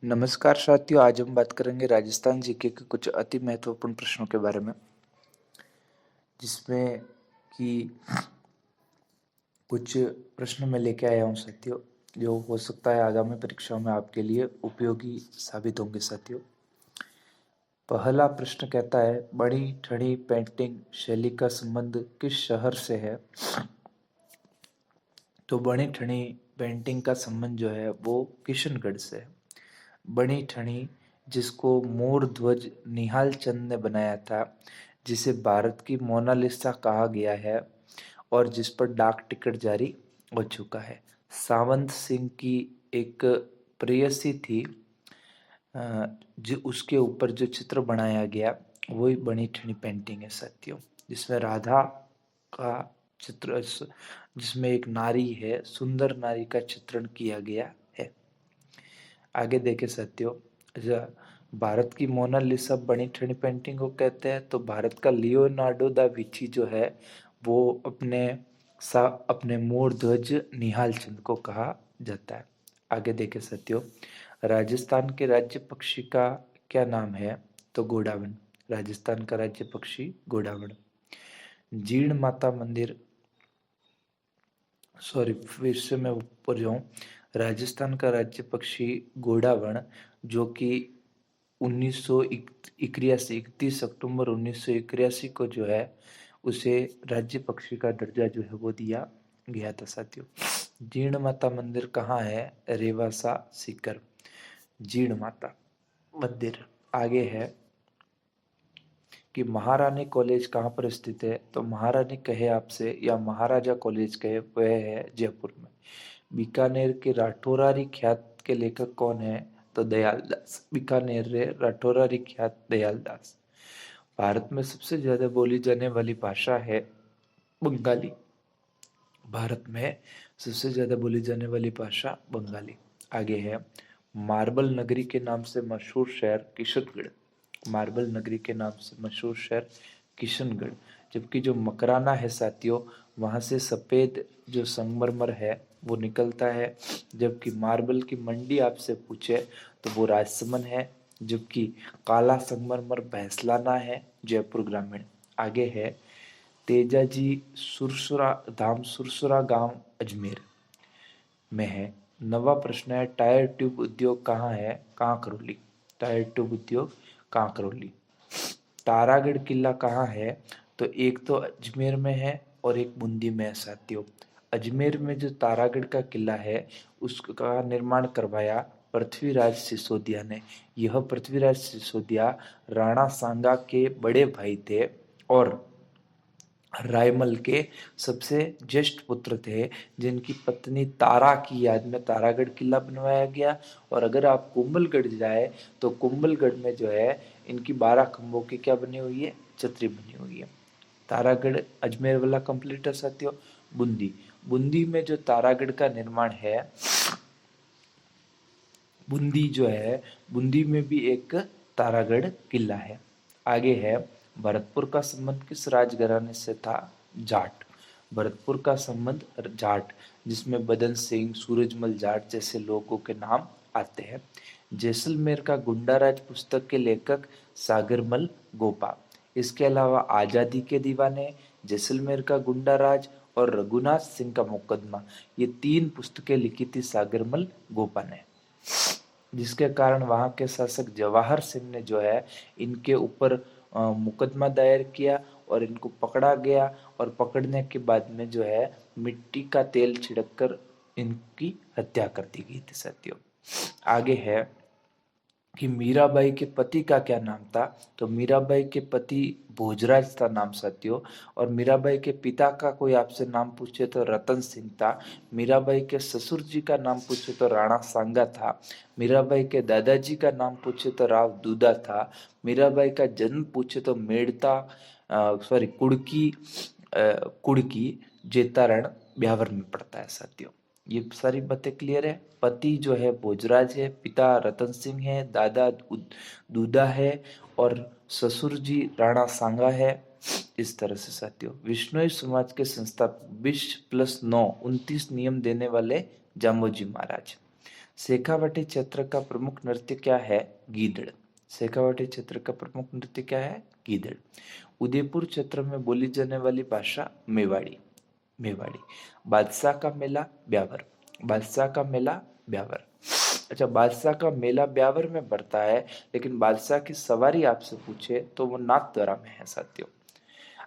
नमस्कार साथियों, आज हम बात करेंगे राजस्थान जीके के कुछ अति महत्वपूर्ण प्रश्नों के बारे में, जिसमें कि कुछ प्रश्न मैं लेके आया हूँ साथियों, जो हो सकता है आगामी परीक्षाओं में आपके लिए उपयोगी साबित होंगे साथियों। पहला प्रश्न कहता है, बड़ी ठड़ी पेंटिंग शैली का संबंध किस शहर से है? तो बड़ी ठनी पेंटिंग का संबंध जो है वो किशनगढ़ से है। बड़ी ठनी जिसको मोर ध्वज निहाल चंद ने बनाया था, जिसे भारत की मोनालिसा कहा गया है और जिस पर डाक टिकट जारी हो चुका है। सावंत सिंह की एक प्रेयसी थी, जो उसके ऊपर जो चित्र बनाया गया वही बनी ठनी पेंटिंग है साथियों, जिसमें राधा का चित्र, जिसमें एक नारी है, सुंदर नारी का चित्रण किया गया है। आगे देखे साथियों, भारत की मोनालिसा बनी ठनी पेंटिंग को कहते हैं, तो भारत का लियोनार्डो दा विंची जो है वो अपने मोर ध्वज निहाल चंद को कहा जाता है। आगे देखे साथियों, राजस्थान के राज्य पक्षी का क्या नाम है? तो गोडावण। राजस्थान का राज्य पक्षी गोडावण। जीण माता मंदिर, सॉरी फिर से मैं ऊपर जाऊं, राजस्थान का राज्य पक्षी गोडावण, जो कि 1981 31 अक्टूबर 1981 को जो है उसे राज्य पक्षी का दर्जा जो है वो दिया गया था साथियों। जीण माता मंदिर कहाँ है? रेवासा सीकर, जीण माता मंदिर। आगे है कि महारानी कॉलेज कहाँ पर स्थित है? तो महारानी कहे आपसे या महाराजा कॉलेज कहे, वह है जयपुर में। बीकानेर के राठौरारी ख्यात के लेखक कौन है? तो दयाल दास। बीकानेर रे राठौरारी ख्यात दयाल दास। भारत में सबसे ज्यादा बोली जाने वाली भाषा है बंगाली। भारत में सबसे ज्यादा बोली जाने वाली भाषा बंगाली। आगे है, मार्बल नगरी के नाम से मशहूर शहर किशनगढ़। मार्बल नगरी के नाम से मशहूर शहर किशनगढ़। जबकि जो मकराना है साथियों, वहां से सफेद जो संगमरमर है वो निकलता है। जबकि मार्बल की मंडी आपसे पूछे तो वो राजसमंद है। जबकि काला संगमरमर भैंसलाना है, जयपुर ग्रामीण। आगे है, तेजाजी सुरसुरा धाम सुरसुरा गांव अजमेर में है। नवा प्रश्न है, टायर ट्यूब उद्योग कहाँ है? कांकरोली। टायर ट्यूब उद्योग कांकरोली। तारागढ़ किला कहाँ है? तो एक तो अजमेर में है और एक बूंदी में है साथियों। अजमेर में जो तारागढ़ का किला है उसका निर्माण करवाया पृथ्वीराज सिसोदिया ने। यह पृथ्वीराज सिसोदिया राणा सांगा के बड़े भाई थे और रायमल के सबसे ज्येष्ठ पुत्र थे, जिनकी पत्नी तारा की याद में तारागढ़ किला बनवाया गया। और अगर आप कुंभलगढ़ जाए तो कुंभलगढ़ में जो है इनकी 12 खंभों की क्या बनी हुई है? छतरी बनी हुई है। तारागढ़ अजमेर वाला कंप्लीट है साथियों। बूंदी, बूंदी में जो तारागढ़ का निर्माण है, बूंदी जो है, बूंदी में भी एक तारागढ़ किला है। आगे है, भरतपुर का संबंध किस राजघराने से था? जाट। भरतपुर का संबंध जाट, जिसमें बदन सिंह, सूरजमल जाट जैसे लोगों के नाम आते हैं। जैसलमेर का गुंडाराज पुस्तक के लेखक सागरमल गोपा। इसके अलावा आजादी के दीवाने, जैसलमेर का गुंडाराज और रघुनाथ सिंह का मुकदमा, ये 3 पुस्तकें लिखी थी सागरमल गोपा ने, जिसके कारण वहां के शासक जवाहर सिंह ने जो है इनके ऊपर मुकदमा दायर किया और इनको पकड़ा गया। और पकड़ने के बाद में जो है मिट्टी का तेल छिड़क कर इनकी हत्या कर दी गई थी साथियों। आगे है कि मीराबाई के पति का क्या नाम था? तो मीराबाई के पति भोजराज था नाम साथियों। और मीराबाई के पिता का कोई आपसे नाम पूछे तो रतन सिंह था। मीराबाई के ससुर जी का नाम पूछे तो राणा सांगा था। मीराबाई के दादाजी का नाम पूछे तो राव दूधा था। मीराबाई का जन्म पूछे तो मेड़ता कुड़की जेतारण ब्यावर में पड़ता है साथियों। ये सारी बातें क्लियर है। पति जो है भोजराज है, पिता रतन सिंह है, दादा दूधा है और ससुर जी राणा सांगा है। इस तरह से साथियों, विश्नोई समाज के संस्थापक 20+9 29 नियम देने वाले जामोजी महाराज। शेखावाटी क्षेत्र का प्रमुख नृत्य क्या है? गीदड़। शेखावाटी क्षेत्र का प्रमुख नृत्य क्या है? गीदड़। उदयपुर क्षेत्र में बोली जाने वाली भाषा मेवाड़ी। मेवाड़ी। बादशाह का मेला ब्यावर। बादशाह का मेला ब्यावर। अच्छा, बादशाह का मेला ब्यावर में पड़ता है, लेकिन बादशाह की सवारी आपसे पूछे तो वो नाथद्वारा में है साथियों।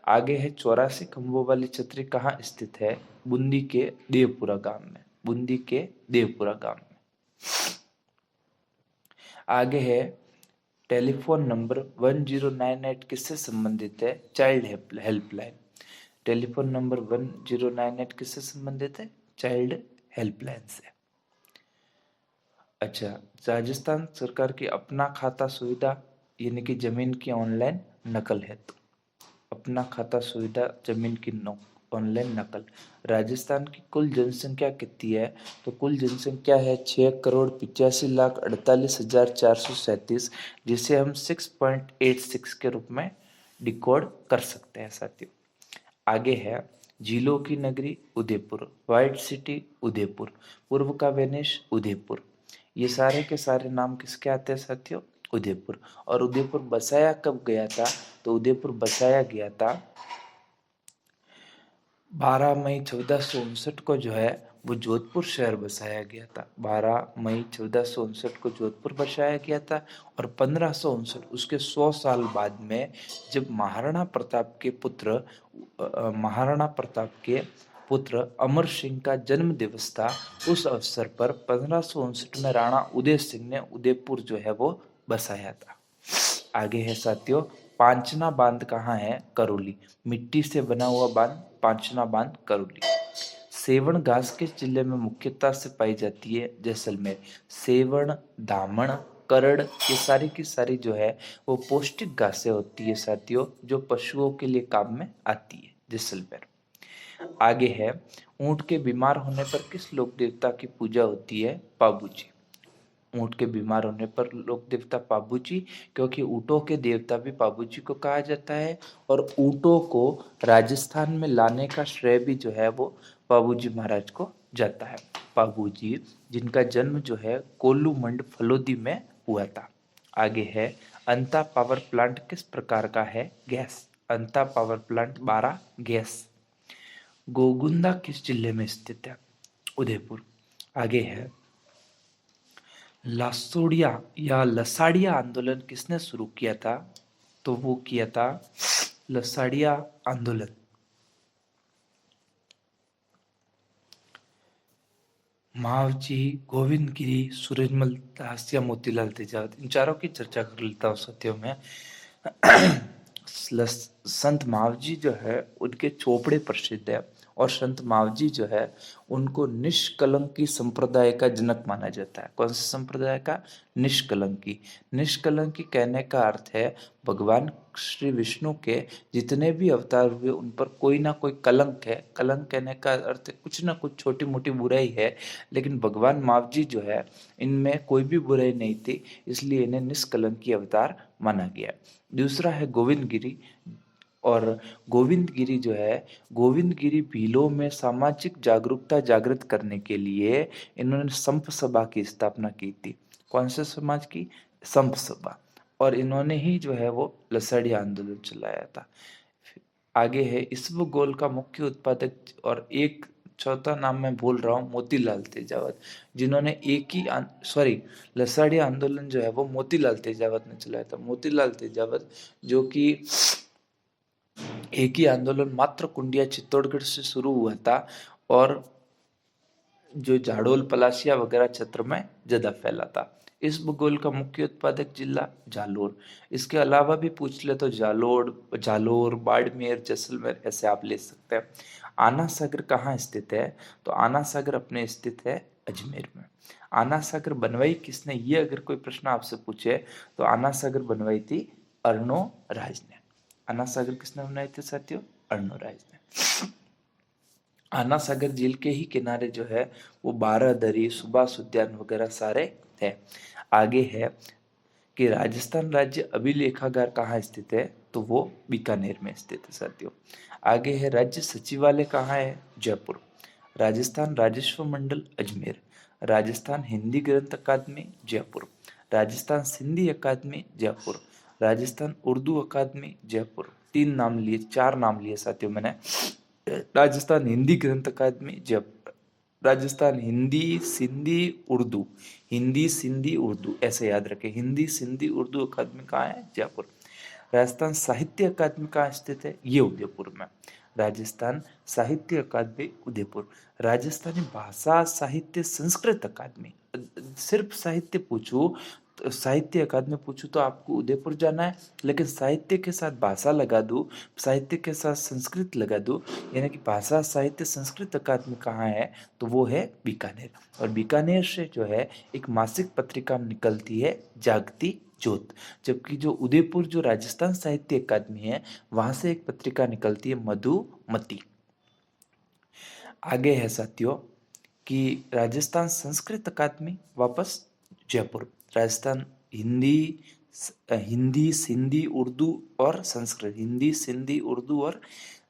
आगे है 84 खंभों वाली छतरी कहाँ स्थित है? बूंदी के देवपुरा गांव में। बूंदी के देवपुरा गांव में। आगे है टेलीफोन नंबर 1098 किससे संबंधित है? Child helpline. टेलीफोन नंबर 1098 किससे संबंधित है? चाइल्ड हेल्पलाइन से। अच्छा, राजस्थान सरकार की अपना खाता सुविधा यानी कि जमीन की ऑनलाइन नकल है। तो अपना खाता सुविधा जमीन की ऑनलाइन नकल। राजस्थान की कुल जनसंख्या कितनी है? तो कुल जनसंख्या है 6,85,48,437, जिसे हम 6.86 के रूप में डिकोड कर सकते हैं साथियों। आगे है झीलों की नगरी उदयपुर, व्हाइट सिटी उदयपुर, पूर्व का वेनिस उदयपुर। ये सारे के सारे नाम किसके आते हैं साथियों? उदयपुर। और उदयपुर बसाया कब गया था? तो उदयपुर बसाया गया था 12 मई 1459 को जो है वो जोधपुर शहर बसाया गया था। 12 मई 1459 को जोधपुर बसाया गया था। और 1559 उसके 100 साल बाद में जब महाराणा प्रताप के पुत्र अमर सिंह का जन्म दिवस था, उस अवसर पर 1559 में राणा उदय सिंह ने उदयपुर जो है वो बसाया था। आगे है साथियों, पांचना बांध कहाँ है? करौली। मिट्टी से बना हुआ बांध पांचना बांध करौली। सेवण घास किस जिले में मुख्यता से पाई जाती है? जैसलमेर। सेवण, दामन, करड़, ये सारी की सारी जो है वो पौष्टिक घासें होती है साथियों, जो पशुओं के लिए काम में आती है। जैसलमेर। आगे है ऊंट के बीमार होने पर किस लोक देवता की पूजा होती है? पाबूजी। ऊंट के बीमार होने पर लोक देवता पाबूजी, क्योंकि ऊंटों के देवता भी पाबूजी को कहा जाता है। और ऊंटों को राजस्थान में लाने का श्रेय भी जो है वो पाबूजी महाराज को जाता है। पाबूजी जिनका जन्म जो है कोल्लू मंड फलोदी में हुआ था। आगे है अंता पावर प्लांट किस प्रकार का है? गैस। अंता पावर प्लांट 12 गैस। गोगुंदा किस जिले में स्थित है? उदयपुर। आगे है लासोड़िया या लसाड़िया आंदोलन किसने शुरू किया था? तो वो किया था लसाड़िया आंदोलन। महावजी, गोविंद गिरी, सूरजमल दास या मोतीलाल तेजावत, इन चारों की चर्चा कर लेता हूँ साथियों में। संत महावजी जो है उनके चोपड़े प्रसिद्ध है। और संत महावजी जो है उनको निष्कलंकी संप्रदाय का जनक माना जाता है। कौन से संप्रदाय का? निष्कलंकी। निष्कलंकी कहने का अर्थ है भगवान श्री विष्णु के जितने भी अवतार हुए उन पर कोई ना कोई कलंक है। कलंक कहने का अर्थ कुछ ना कुछ छोटी मोटी बुराई है, लेकिन भगवान महावजी जो है इनमें कोई भी बुराई नहीं थी, इसलिए इन्हें निष्कलंकी अवतार माना गया। दूसरा है गोविंद गिरी। और गोविंद गिरी जो है, गोविंद गिरी भीलों में सामाजिक जागरूकता जागृत करने के लिए इन्होंने संप सभा की स्थापना की थी। कौन से समाज की? संप सभा। और इन्होंने ही जो है वो लसाड़ी आंदोलन चलाया था। आगे है इसबगोल का मुख्य उत्पादक, और एक चौथा नाम मैं भूल रहा हूँ, मोतीलाल तेजावत, जिन्होंने एक ही लसाड़ी आंदोलन जो है वो मोतीलाल तेजावत ने चलाया था। मोतीलाल तेजावत जो कि एक ही आंदोलन मात्र कुंडिया चित्तौड़गढ़ से शुरू हुआ था, और जो झाड़ोल पलासिया वगैरह क्षेत्र में ज्यादा फैला था। इस भूगोल का मुख्य उत्पादक जिला जालोर। इसके अलावा भी पूछ ले तो जालोर, बाड़मेर, जैसलमेर ऐसे आप ले सकते हैं। आना सागर कहाँ स्थित है? तो आना सागर अपने स्थित है अजमेर में। आना सागर बनवाई किसने? ये अगर कोई प्रश्न आपसे पूछे तो आना सागर बनवाई थी अर्नो राज ने। आना सागर किसने बनाए थे साथियों? अर्नो राज ने। आना सागर झील के ही किनारे जो है वो बारादरी, सुभाष उद्यान वगैरह सारे है। आगे है कि राजस्थान राज्य अभिलेखागार कहाँ स्थित है? तो वो बीकानेर में स्थित है साथियों। आगे है राज्य सचिवालय कहाँ है? जयपुर। राजस्थान राजस्व मंडल अजमेर। राजस्थान हिंदी ग्रंथ अकादमी जयपुर, राजस्थान सिंधी अकादमी जयपुर, राजस्थान उर्दू अकादमी जयपुर। 4 नाम लिए साथियों मैंने। राजस्थान हिंदी ग्रंथ अकादमी जयपुर, राजस्थान हिंदी सिंधी उर्दू ऐसे याद रखें। हिंदी सिंधी उर्दू अकादमी कहाँ है? जयपुर। राजस्थान साहित्य अकादमी कहाँ स्थित है? ये उदयपुर में। राजस्थान साहित्य अकादमी उदयपुर। राजस्थानी भाषा साहित्य संस्कृत अकादमी, सिर्फ साहित्य पूछूं तो साहित्य अकादमी पूछूं तो आपको उदयपुर जाना है, लेकिन साहित्य के साथ भाषा लगा दूं, साहित्य के साथ संस्कृत लगा दूं, यानी कि भाषा साहित्य संस्कृत अकादमी कहाँ है? तो वो है बीकानेर। और बीकानेर से जो है एक मासिक पत्रिका निकलती है जागती जोत। जबकि जो उदयपुर जो राजस्थान साहित्य अकादमी है वहां से एक पत्रिका निकलती है मधुमती। आगे है साथियों कि राजस्थान संस्कृत अकादमी वापस जयपुर। राजस्थान हिंदी सिंधी उर्दू और संस्कृत, हिंदी सिंधी उर्दू और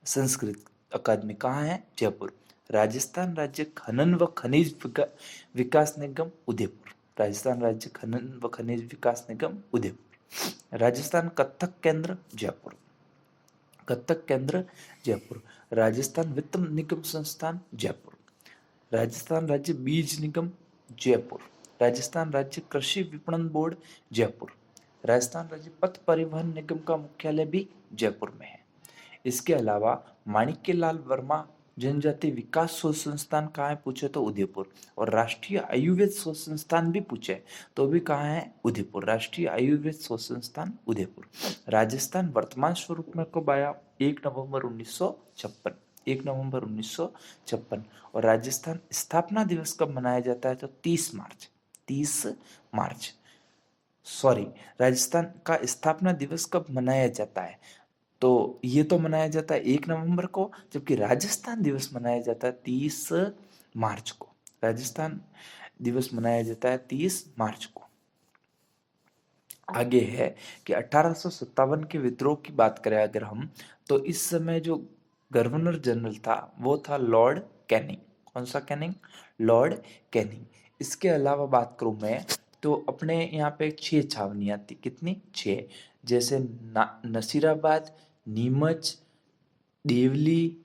संस्कृत अकादमी कहाँ है? जयपुर। राजस्थान राज्य खनन व खनिज विकास निगम उदयपुर, राजस्थान राज्य खनन व खनिज विकास निगम उदयपुर। राजस्थान कत्थक केंद्र जयपुर, कत्थक केंद्र जयपुर। राजस्थान वित्त निगम संस्थान जयपुर, राजस्थान राज्य बीज निगम जयपुर। राजस्थान राज्य कृषि विपणन बोर्ड जयपुर। राजस्थान राज्य पथ परिवहन निगम का मुख्यालय भी जयपुर में है। इसके अलावा माणिक्यलाल वर्मा जनजाति विकास शोध संस्थान कहाँ है पूछे तो उदयपुर। और राष्ट्रीय आयुर्वेद शोध संस्थान भी पूछे तो भी कहाँ है? उदयपुर। राष्ट्रीय आयुर्वेद शोध संस्थान उदयपुर। राजस्थान वर्तमान स्वरूप में कब आया? 1 नवंबर 1956, 1 नवंबर 1956। और राजस्थान स्थापना दिवस कब मनाया जाता है? तो 30 मार्च, 30 मार्च। सॉरी, राजस्थान का स्थापना दिवस कब मनाया जाता है? तो ये तो मनाया जाता है 1 नवंबर को, जबकि राजस्थान दिवस मनाया जाता है 30 मार्च को। राजस्थान दिवस मनाया जाता है 30 मार्च को। आगे है कि 1857 के विद्रोह की बात करें अगर हम, तो इस समय जो गवर्नर जनरल था वो था लॉर्ड कैनिंग। कौन सा कैनिंग? Lord Canning. इसके अलावा बात करूं मैं तो अपने यहाँ पे 6 छावनियाँ थी। कितनी? 6। जैसे नसीराबाद, नीमच, देवली,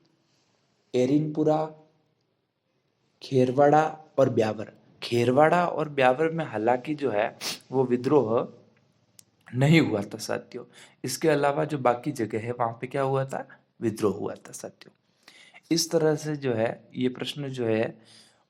एरिनपुरा, खेरवाड़ा और ब्यावर। खेरवाड़ा और ब्यावर में हालांकि जो है वो विद्रोह नहीं हुआ था साथियों। इसके अलावा जो बाकी जगह है वहां पे क्या हुआ था? विद्रोह हुआ था साथियों। इस तरह से जो है ये प्रश्न जो है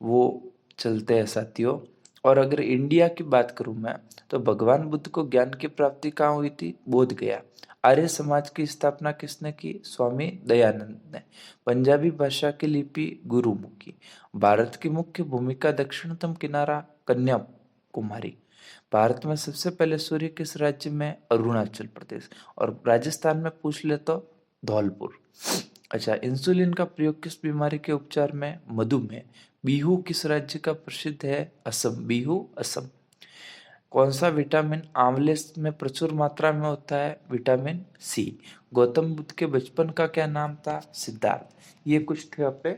वो चलते हैं साथियों। और अगर इंडिया की बात करूं मैं तो भगवान बुद्ध को ज्ञान की प्राप्ति कहाँ हुई थी? बोध गया। आर्य समाज की स्थापना किसने की? स्वामी दयानंद ने। पंजाबी भाषा की लिपि गुरुमुखी। भारत की मुख्य भूमिका दक्षिणतम किनारा कन्याकुमारी। भारत में सबसे पहले सूर्य किस राज्य में? अरुणाचल प्रदेश। और राजस्थान में पूछ ले तो धौलपुर। अच्छा, इंसुलिन का प्रयोग किस बीमारी के उपचार में? मधुमेह। बिहू किस राज्य का प्रसिद्ध है? असम। बिहू असम। कौन सा विटामिन आंवले में प्रचुर मात्रा में होता है? Vitamin C. गौतम बुद्ध के बचपन का क्या नाम था? सिद्धार्थ। ये कुछ थे आपके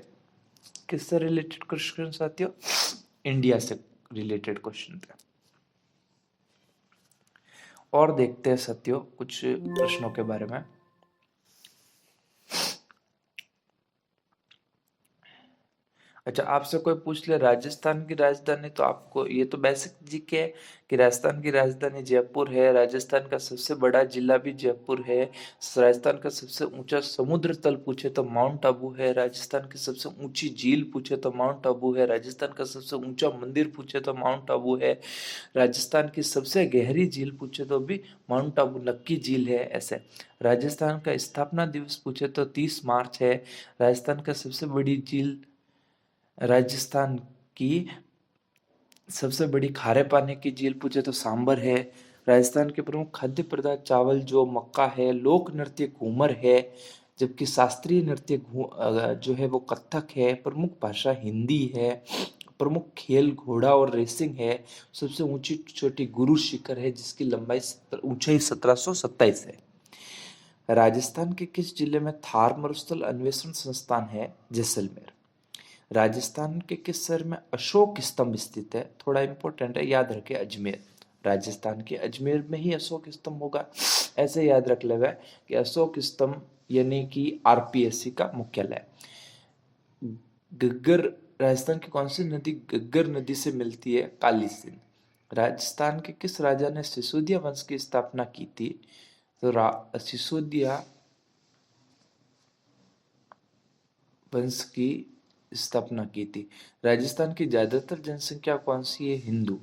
किससे रिलेटेड क्वेश्चन साथियों? इंडिया से रिलेटेड क्वेश्चन थे। और देखते हैं साथियों कुछ प्रश्नों के बारे में। अच्छा, आपसे कोई पूछ ले राजस्थान की राजधानी, तो आपको ये तो बेसिक जीके है कि राजस्थान की राजधानी जयपुर है। राजस्थान का सबसे बड़ा जिला भी जयपुर है। राजस्थान का सबसे ऊंचा समुद्र तल पूछे तो माउंट आबू है। राजस्थान की सबसे ऊंची झील पूछे तो माउंट आबू है। राजस्थान का सबसे ऊंचा मंदिर पूछे तो माउंट आबू है। राजस्थान की सबसे गहरी झील पूछे तो भी माउंट आबू नक्की झील है। ऐसे राजस्थान का स्थापना दिवस पूछे तो 30 मार्च है। राजस्थान का सबसे बड़ी झील, राजस्थान की सबसे बड़ी खारे पानी की झील पूछे तो सांबर है। राजस्थान के प्रमुख खाद्य पदार्थ चावल जो मक्का है। लोक नृत्य घूमर है, जबकि शास्त्रीय नृत्य जो है वो कथक है। प्रमुख भाषा हिंदी है। प्रमुख खेल घोड़ा और रेसिंग है। सबसे ऊंची चोटी गुरु शिखर है जिसकी लंबाई ऊंचाई 1727 है। राजस्थान के किस जिले में थार मरुस्थल अन्वेषण संस्थान है? जैसलमेर। राजस्थान के किस शहर में अशोक स्तंभ स्थित है? थोड़ा इंपॉर्टेंट है, याद रखें, अजमेर। राजस्थान के अजमेर में ही अशोक स्तंभ होगा। ऐसे याद रख लेगा कि अशोक स्तंभ यानी कि आरपीएससी का मुख्यालय। घग्गर, राजस्थान की कौन सी नदी घग्गर नदी से मिलती है? काली सिंध। राजस्थान के किस राजा ने सिसोदिया वंश की स्थापना की थी? तो सिसोदिया वंश की स्थापना की थी। राजस्थान की ज्यादातर जनसंख्या कौन सी है? हिंदू।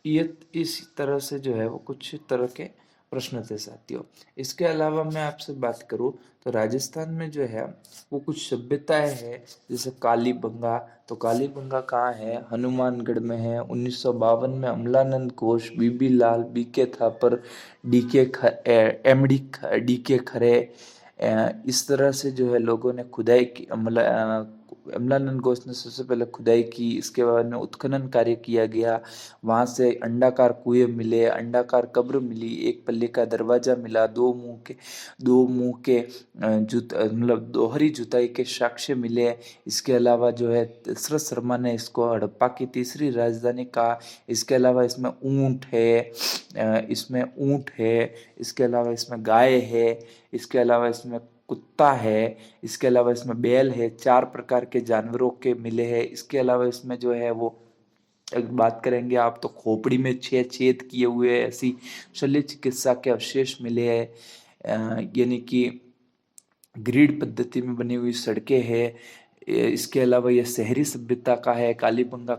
ये इस तरह से जो है वो कुछ तरह के प्रश्न थे साथियों। इसके अलावा मैं आपसे बात करूं तो राजस्थान में जो है वो कुछ सभ्यताएं हैं, जैसे कालीबंगा। तो कालीबंगा कहाँ है? हनुमानगढ़ में है। 1952 में अमलानंद घोष, बीबी लाल, बीके थापर, एमडी डीके खरे, इस तरह से जो है लोगों ने खुदाई की। अमलानंद घोष ने सबसे पहले खुदाई की, इसके बाद में उत्खनन कार्य किया गया। वहां से अंडाकार कुएं मिले, अंडाकार कब्र मिली, एक पल्ले का दरवाजा मिला, दो मुंह के मतलब दोहरी जुताई के साक्ष्य मिले। इसके अलावा जो है दशरथ शर्मा ने इसको हड़प्पा की तीसरी राजधानी कहा। इसके अलावा इसमें ऊंट है, इसके अलावा इसमें गाय है, इसके अलावा इसमें कुत्ता है, इसके अलावा इसमें बैल है। 4 प्रकार के जानवरों के मिले हैं। इसके अलावा इसमें जो है वो एक बात करेंगे आप तो खोपड़ी में 6 छेद किए हुए ऐसी शल्य चिकित्सा के अवशेष मिले हैं। यानी कि ग्रिड पद्धति में बनी हुई सड़कें हैं। इसके अलावा यह शहरी सभ्यता का है। कालीबंगा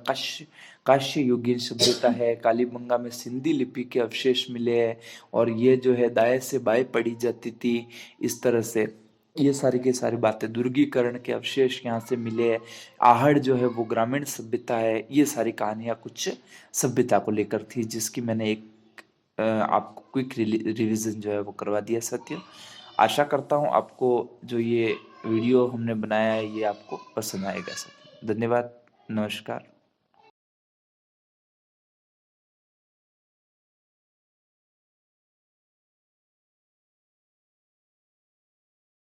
काश्य युगीन सभ्यता है। कालीबंगा में सिंधी लिपि के अवशेष मिले हैं और ये जो है दाएं से बाएं पढ़ी जाती थी, इस तरह से। ये सारी की सारी बातें, दुर्गीकरण के अवशेष यहाँ से मिले हैं। आहड़ जो है वो ग्रामीण सभ्यता है। ये सारी कहानियाँ कुछ सभ्यता को लेकर थी, जिसकी मैंने एक आपको क्विक रिवीजन जो है वो करवा दिया साथियों। आशा करता हूँ आपको जो ये वीडियो हमने बनाया है ये आपको पसंद आएगा साथियों। धन्यवाद, नमस्कार।